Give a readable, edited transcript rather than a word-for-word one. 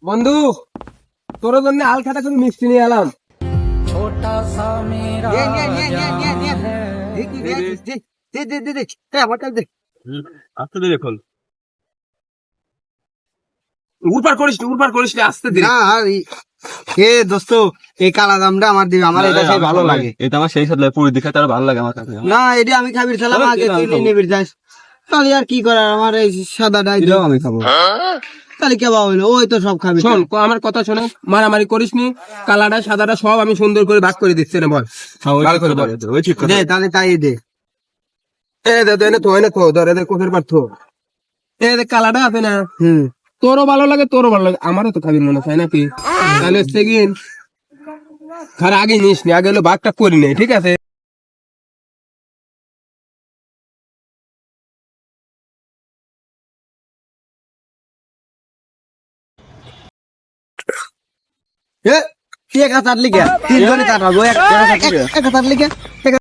বন্ধু, তোর জন্য আল খাতা করে মিষ্টি নিয়ে এলাম। আস্তে ধীরে খোল। উড়পার করিস নি, আস্তে ধীরে। দোস্ত, এই কালা দামটা আমার দিবে, আমার এটা সেই ভালো লাগে। এটা আমার সেই সাথে পুরি দেখা তার ভালো লাগে আমার কাছে। না, এটা আমি খাবির ছিলাম আগে, তুই নিয়ে নিবি যাস। তাহলে আর কি করার, আমার এই সাদাটাই এটাও আমি খাবো। তাহলে কেবা হইলো, ওই তো সব খাবি। শোন, আমার কথা শোনে, মারামারি করিস নি। কালাটা সাদাটা সব আমি সুন্দর করে ভাগ করে দিচ্ছি না, বল। ভালো করে বল। ওই ঠিক কথা। দে তাহলে তাই দে। এনে তো ধর, এদের কোফের পার্থ। এদের কালাটা আছে না, হুম, তোরও ভালো লাগে, আমারও তো খাবি মনে হয় নাকি? তাহলে সেকেন্ড খার আগে নিস নি, আগে হলো ভাগটা করি নে, ঠিক আছে? এ তুই এক হাত লিখে 3 জনে কাটাবো, এক হাত লিখে